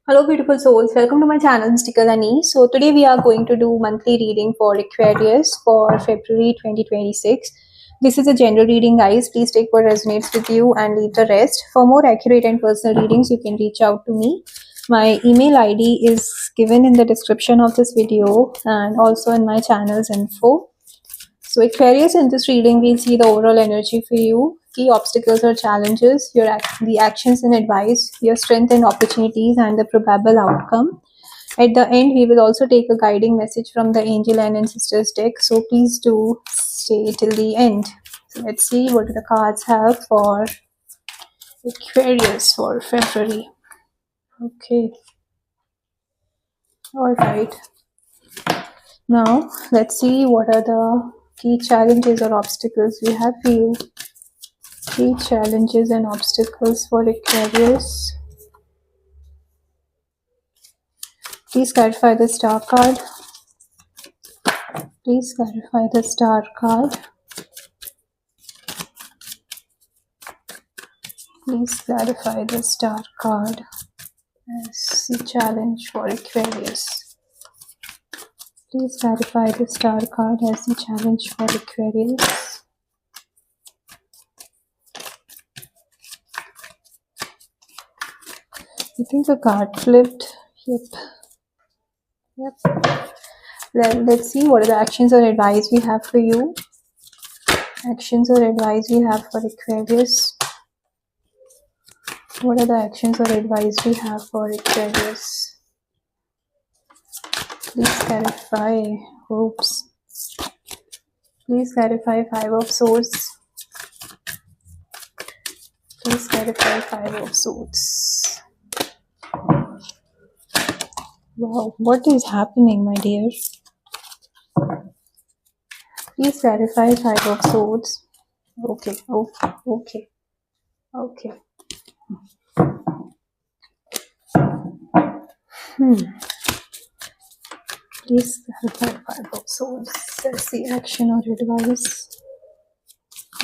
Hello, beautiful souls. Welcome to my channel, Mystical Ani. So, today we are going to do monthly reading for Aquarius for February 2026. This is a general reading, guys. Please take what resonates with you and leave the rest. For more accurate and personal readings, you can reach out to me. My email ID is given in the description of this video and also in my channel's info. So, Aquarius, in this reading, we'll see the overall energy for you, key obstacles or challenges, the actions and advice, your strength and opportunities, and the probable outcome. At the end, we will also take a guiding message from the Angel and Ancestors deck. So, please do stay till the end. So, let's see what the cards have for Aquarius for February. Okay. All right. Now, let's see what are the key challenges or obstacles we have for you. Key challenges and obstacles for Aquarius. Please clarify the star card. Please clarify the star card. Please clarify the star card as the challenge for Aquarius. Please clarify the star card as the challenge for Aquarius. I think the card flipped. Yep. Then let's see what are the actions or advice we have for you. Actions or advice we have for Aquarius. What are the actions or advice we have for Aquarius? Please clarify. Oops. Please clarify Five of Swords. Please clarify Five of Swords. Wow, what is happening, my dear? Please clarify Five of Swords. Okay. Please clarify Five of Swords. That's the action or advice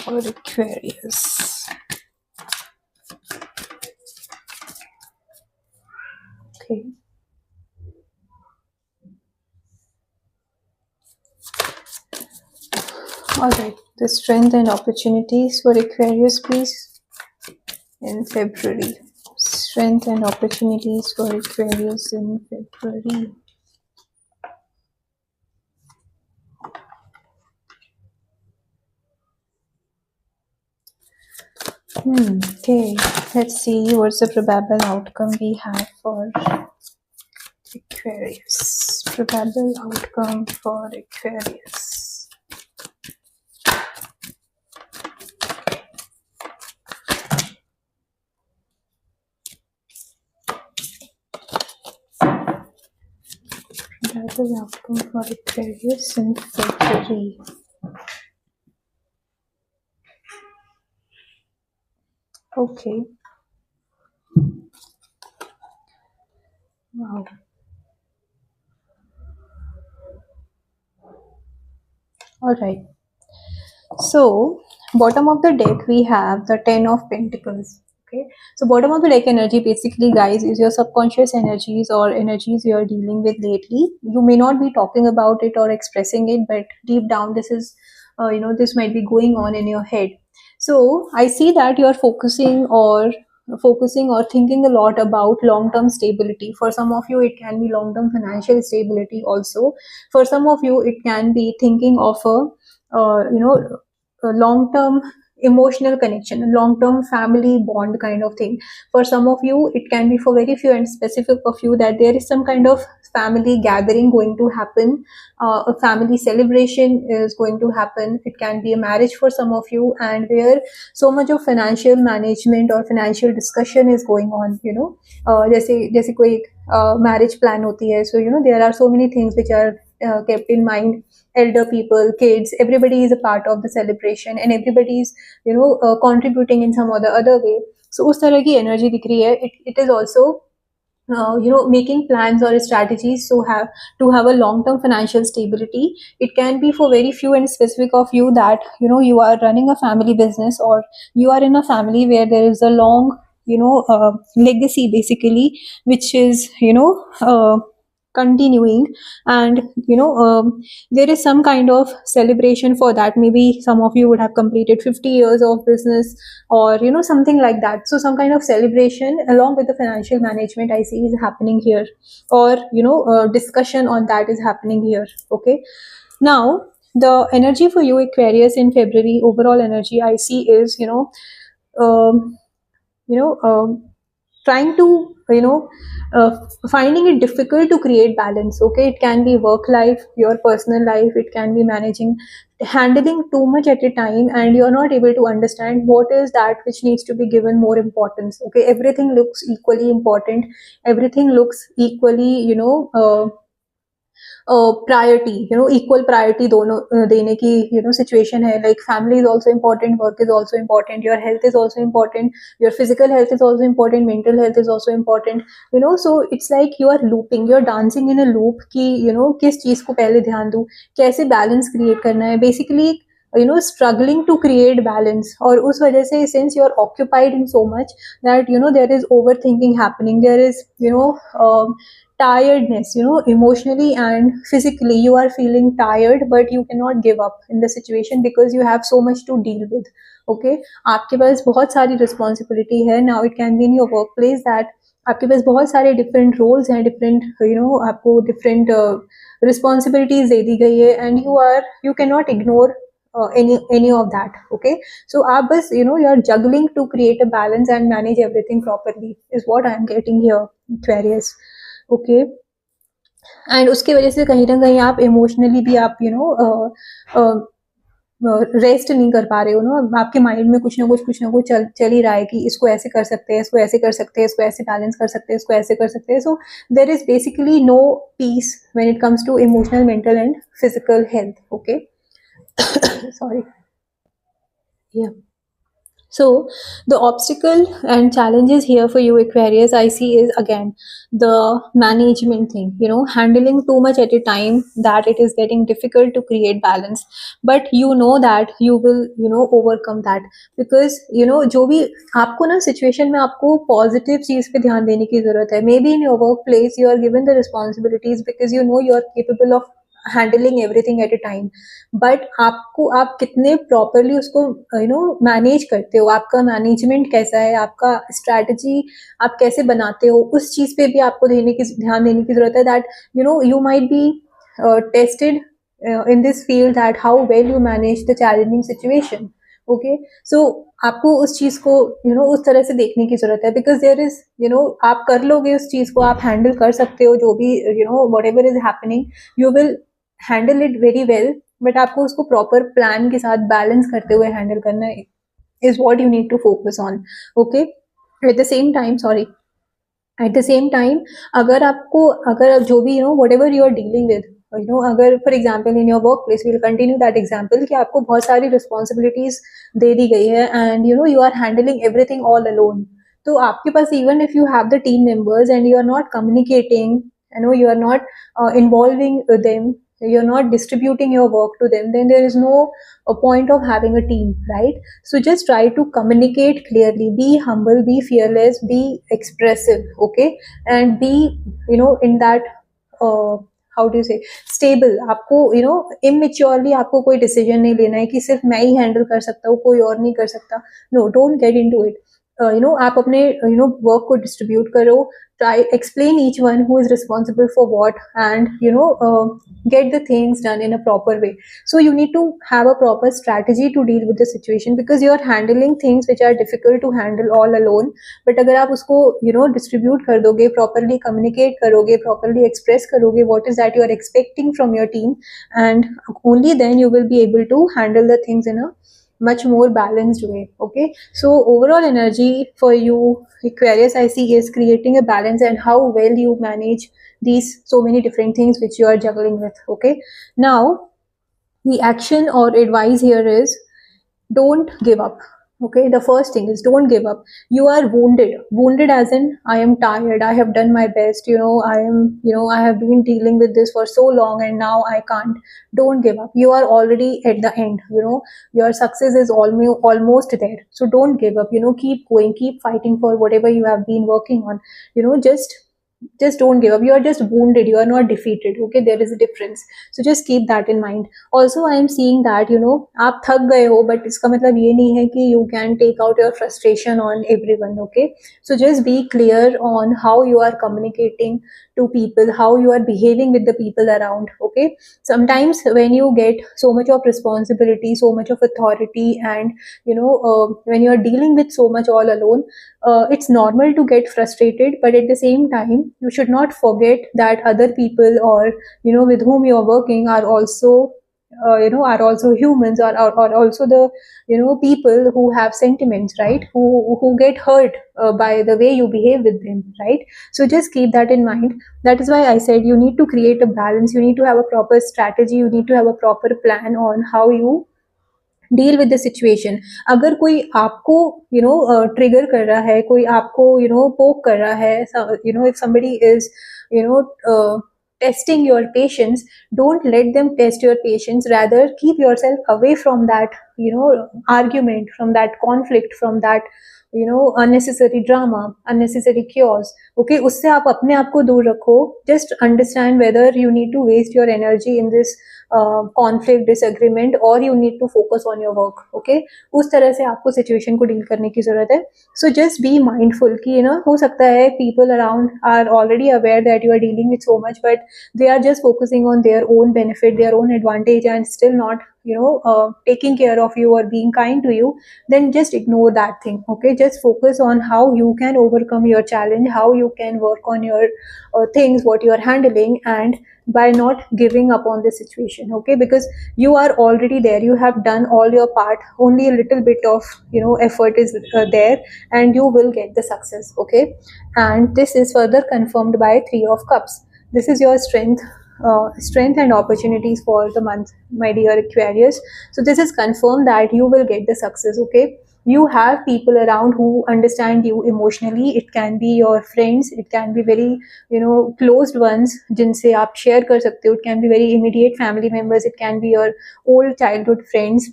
for Aquarius. Okay. Alright, the strength and opportunities for Aquarius, please, in February. Strength and opportunities for Aquarius in February. Okay, let's see what's the probable outcome we have for Aquarius. Probable outcome for Aquarius. Probable outcome for Aquarius in February. Okay. Wow. Alright. So, bottom of the deck we have the Ten of Pentacles. Okay. So, bottom of the deck energy basically, guys, is your subconscious energies or energies you are dealing with lately. You may not be talking about it or expressing it, but deep down this is, this might be going on in your head. So, I see that you are focusing or thinking a lot about long-term stability. For some of you, it can be long-term financial stability also. For some of you, it can be thinking of a long-term emotional connection, a long-term family bond kind of thing. For some of you, it can be for very few and specific of you that there is some kind of family gathering going to happen, a family celebration is going to happen. It can be a marriage for some of you, and where so much of financial management or financial discussion is going on, जैसे कोई marriage plan होती है, so there are so many things which are kept in mind. Elder people, kids, everybody is a part of the celebration and everybody is contributing in some or the other way. So उस तरह की energy दिख रही है. It is also making plans or strategies to have a long-term financial stability. It can be for very few and specific of you that you are running a family business, or you are in a family where there is a long legacy basically, which is continuing. And there is some kind of celebration for that. Maybe some of you would have completed 50 years of business, or something like that. So some kind of celebration along with the financial management I see is happening here, or discussion on that is happening here. Okay, now the energy for you Aquarius in February, overall energy I see is um, you know trying to uh, finding it difficult to create balance. Okay, it can be work life, your personal life, it can be managing, handling too much at a time, and you're not able to understand what is that which needs to be given more importance. Okay, everything looks equally important, everything looks equally priority equal priority दोनों देने की situation है. Like family is also important, work is also important, your health is also important, your physical health is also important, mental health is also important. So it's like you are looping, you are dancing in a loop कि किस चीज को पहले ध्यान दूं, कैसे balance create करना है, basically struggling to create balance. और उस वजह से since you are occupied in so much that there is overthinking happening, there is tiredness, emotionally and physically you are feeling tired, but you cannot give up in the situation because you have so much to deal with. Okay, आपके पास बहुत सारी responsibility है. Now it can be in your workplace that आपके पास बहुत सारे different roles हैं, different आपको different responsibilities दे दी गई है, and you can not ignore any of that. Okay, so aap bas you are juggling to create a balance and manage everything properly is what I am getting here, Aquarius. Okay, and उसके वजह से कहीं ना कहीं आप emotionally भी आप rest नहीं कर पा रहे हो ना. आपके माइंड में कुछ ना कुछ चल ही रहा है कि इसको ऐसे कर सकते हैं, इसको ऐसे कर सकते हैं, इसको ऐसे बैलेंस कर सकते हैं, इसको ऐसे कर सकते हैं. So there is basically no peace when it comes to emotional, mental and physical health. Okay, sorry. Yeah, so the obstacle and challenges here for you Aquarius I see is again the management thing, handling too much at a time, that it is getting difficult to create balance. But that you will overcome that, because जो भी आपको ना situation में आपको positive चीज पे ध्यान देने की जरूरत है. Maybe in your workplace you are given the responsibilities because you are capable of handling everything at a time, but आप कितने प्रॉपरली उसको मैनेज करते हो, आपका मैनेजमेंट कैसा है, आपका स्ट्रैटेजी आप कैसे बनाते हो, उस चीज पे भी आपको ध्यान देने की जरूरत है. That you might be tested in this field that how well you manage the challenging situation. Okay, so आपको उस चीज को उस तरह से देखने की जरूरत है, बिकॉज देयर इज आप कर लोगे उस चीज को, आप हैंडल कर सकते हो जो भी whatever is happening, you will handle it very well. But आपको उसको प्रॉपर प्लान के साथ बैलेंस करते हुए हैंडल करना है, is what you need to focus on. Okay, at the same time, sorry, at the same time, अगर जो भी whatever you are dealing with, अगर for example in your workplace, will continue that example कि आपको बहुत सारी responsibilities दे दी गई है and you are handling everything all alone. तो आपके पास even if you have the team members and you are not communicating, you are not involving them, you're not distributing your work to them, then there is no point of having a team, right? So just try to communicate clearly, be humble, be fearless, be expressive. Okay, and be in that how do से stable. आपको immaturely आपको कोई decision नहीं लेना है कि सिर्फ मैं ही हैंडल कर सकता हूँ, कोई और नहीं कर सकता. No, don't get into it. आप अपने वर्क को डिस्ट्रीब्यूट करो, try explain each one who is responsible for what, and get the things done in a proper way. So you need to have a proper strategy to deal with the situation, because you are handling things which are difficult to handle all alone. But अगर आप उसको distribute कर दोगे, properly communicate करोगे, properly express करोगे what is that you are expecting from your team, and only then you will be able to handle the things in a much more balanced way. Okay, so overall energy for you Aquarius I see is creating a balance, and how well you manage these so many different things which you are juggling with. Okay, now the action or advice here is don't give up. Okay, the first thing is don't give up. You are wounded. Wounded as in I am tired, I have done my best, I have been dealing with this for so long and now I can't. Don't give up. You are already at the end, your success is almost there. So don't give up, keep going, keep fighting for whatever you have been working on. Just don't give up. You are just wounded, you are not defeated. Okay, there is a difference. So just keep that in mind. Also I am seeing that आप थक गए हो, but इसका मतलब ये नहीं है कि you can take out your frustration on everyone. Okay, so just be clear on how you are communicating to people, how you are behaving with the people around. Okay, sometimes when you get so much of responsibility, so much of authority, and when you are dealing with so much all alone, it's normal to get frustrated, but at the same time you should not forget that other people, or with whom you are working, are also are also humans, or also the people who have sentiments, right, who get hurt by the way you behave with them, right? So just keep that in mind. That is why I said you need to create a balance, you need to have a proper strategy, you need to have a proper plan on how you deal with the situation. अगर कोई आपको trigger कर रहा है, कोई आपको पोक कर रहा है, if somebody is you know testing your patience, don't let them test your patience. Rather keep yourself away from that argument, from that conflict, from that unnecessary drama, unnecessary chaos. Okay, उससे आप अपने आप को दूर रखो. Just understand whether you need to waste your energy in this conflict, disagreement, or you need to focus on your work. Okay, उस तरह से आपको सिचुएशन को डील करने की जरूरत है. So just be mindful कि हो सकता है people around are already aware that you are dealing with so much, but they are just focusing on their own benefit, their own advantage, and still not taking care of you or being kind to you. Then just ignore that thing. Okay, just focus on how you can overcome your challenge, how you can work on your things, what you are handling, and by not giving up on the situation. Okay, because you are already there, you have done all your part, only a little bit of effort is there, and you will get the success. Okay, and this is further confirmed by 3 of Cups. This is your strength and opportunities for the month, my dear Aquarius. So this is confirmed that you will get the success. Okay, you have people around who understand you emotionally. It can be your friends, it can be very closed ones जिनसे आप share कर सकते हो. It can be very immediate family members, it can be your old childhood friends.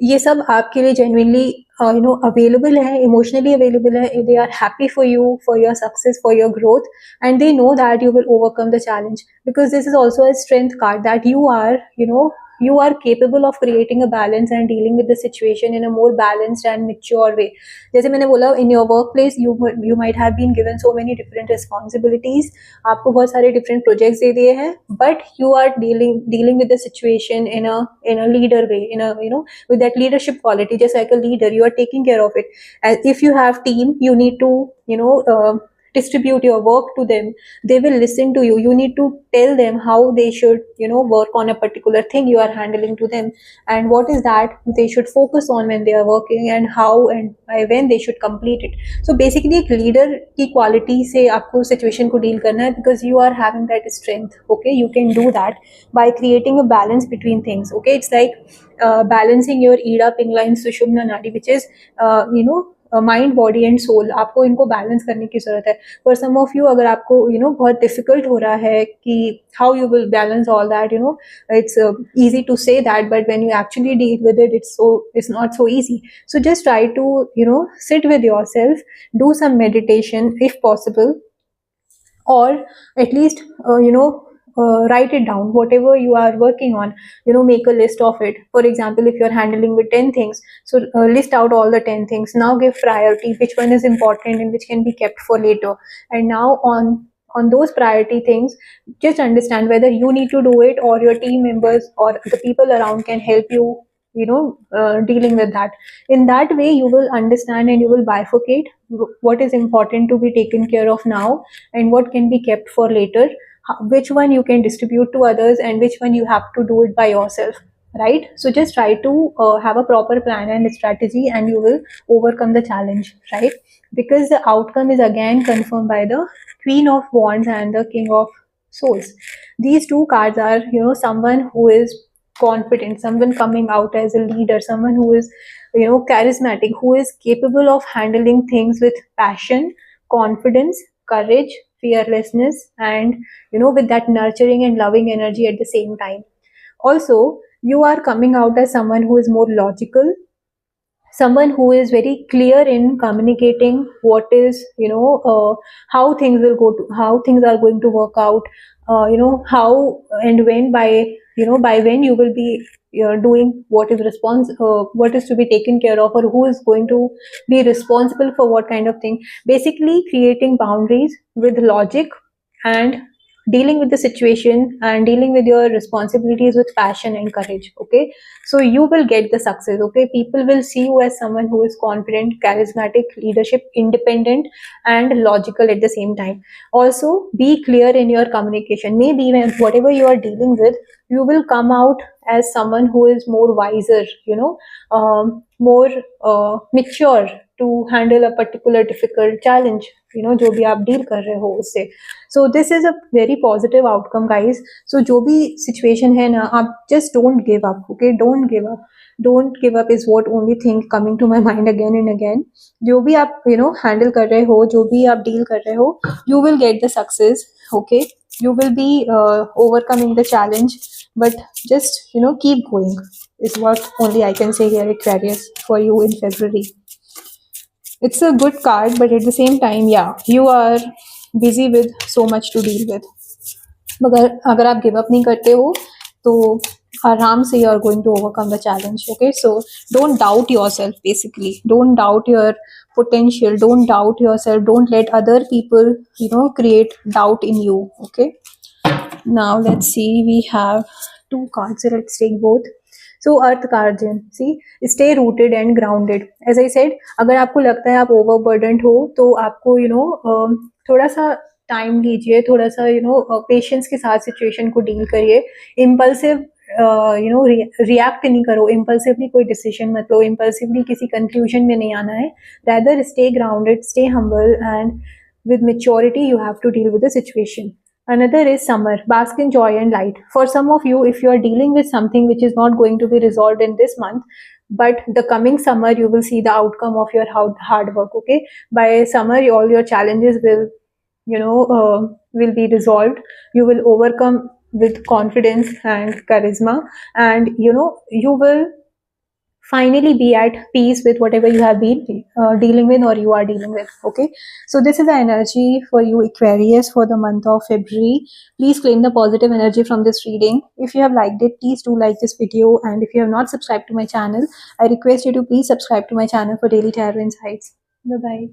ये सब आपके लिए genuinely available है, emotionally available है. They are happy for you, for your success, for your growth, and they know that you will overcome the challenge, because this is also a strength card, that you are capable of creating a balance and dealing with the situation in a more balanced and mature way. जैसे मैंने बोला, in your workplace you might have been given so many different responsibilities, आपको बहुत सारे different projects दे दिए हैं, but you are dealing with the situation in a leader way, in a with that leadership quality. Just like a leader, you are taking care of it. As if you have team, you need to distribute your work to them. They will listen to you. You need to tell them how they should work on a particular thing you are handling to them, and what is that they should focus on when they are working, and how and by when they should complete it. So basically एक leader की quality से आपको situation को deal करना है, because you are having that strength. Okay, you can do that by creating a balance between things. Okay, it's like balancing your Ida Pingala in Sushumna nadi, which is mind body and soul. आपको इनको balance करने की जरूरत है. For some of you, अगर आपको बहुत difficult हो रहा है कि how you will balance all that, it's easy to say that, but when you actually deal with it, it's not so easy. So just try to sit with yourself, do some meditation if possible, or at least write it down, whatever you are working on. Make a list of it. For example, if you're handling with 10 things, so list out all the 10 things. Now give priority, which one is important and which can be kept for later. And now on those priority things, just understand whether you need to do it, or your team members or the people around can help you dealing with that. In that way, you will understand and you will bifurcate what is important to be taken care of now, and what can be kept for later, which one you can distribute to others, and which one you have to do it by yourself, right? So just try to have a proper plan and strategy, and you will overcome the challenge, right? Because the outcome is again confirmed by the Queen of Wands and the King of Swords. These two cards are someone who is confident, someone coming out as a leader, someone who is, charismatic, who is capable of handling things with passion, confidence, courage, fearlessness, and with that nurturing and loving energy at the same time. Also, you are coming out as someone who is more logical, someone who is very clear in communicating what is, how things will go to, how things are going to work out, how and when, by by when you will be doing what is what is to be taken care of, or who is going to be responsible for what kind of thing. Basically creating boundaries with logic, and dealing with the situation and dealing with your responsibilities with passion and courage. Okay, so you will get the success. Okay, people will see you as someone who is confident, charismatic, leadership, independent, and logical at the same time. Also, be clear in your communication. Maybe when whatever you are dealing with, you will come out as someone who is more wiser, more mature to handle a particular difficult challenge, जो भी आप deal कर रहे हो उससे. So this is a very positive outcome, guys. So जो भी situation है ना, आप just don't give up. Okay, don't give up. Don't give up is what only thing coming to my mind again and again. जो भी आप handle कर रहे हो, जो भी आप deal कर रहे हो, you will get the success. Okay, you will be overcoming the challenge, but just keep going is what only I can say here, Aquarius, for you in February. It's a good card, but at the same time, yeah, you are busy with so much to deal with. मगर अगर आप give up नहीं करते हो तो आराम से you are going to overcome the challenge. Okay, so don't doubt yourself. Basically, don't doubt your potential, don't doubt yourself, don't let other people create doubt in you. Okay, now let's see, we have two cards. Let's take both. So Earth Guardian, see, stay rooted and grounded. As I said, अगर आपको लगता है आप overburdened हो तो आपको थोड़ा सा टाइम लीजिए, थोड़ा सा पेशेंस के साथ सिचुएशन को डील करिए. इम्पल्सिव रिएक्ट नहीं करो, इम्पल्सिवली कोई डिसीजन मत लो, इम्पल्सिवली किसी कंक्लूजन में नहीं आना है. Rather stay grounded, stay humble, and with maturity you have to deal with the situation. Another is summer, bask in joy and light. For some of you, if you are dealing with something which is not going to be resolved in this month, but the coming summer you will see the outcome of your hard work. Okay, by summer all your challenges will will be resolved. You will overcome with confidence and charisma, and you will finally be at peace with whatever you have been dealing with, or you are dealing with. Okay, so this is the energy for you, Aquarius, for the month of February. Please claim the positive energy from this reading. If you have liked it, please do like this video, and if you have not subscribed to my channel, I request you to please subscribe to my channel for daily tarot insights. Bye bye.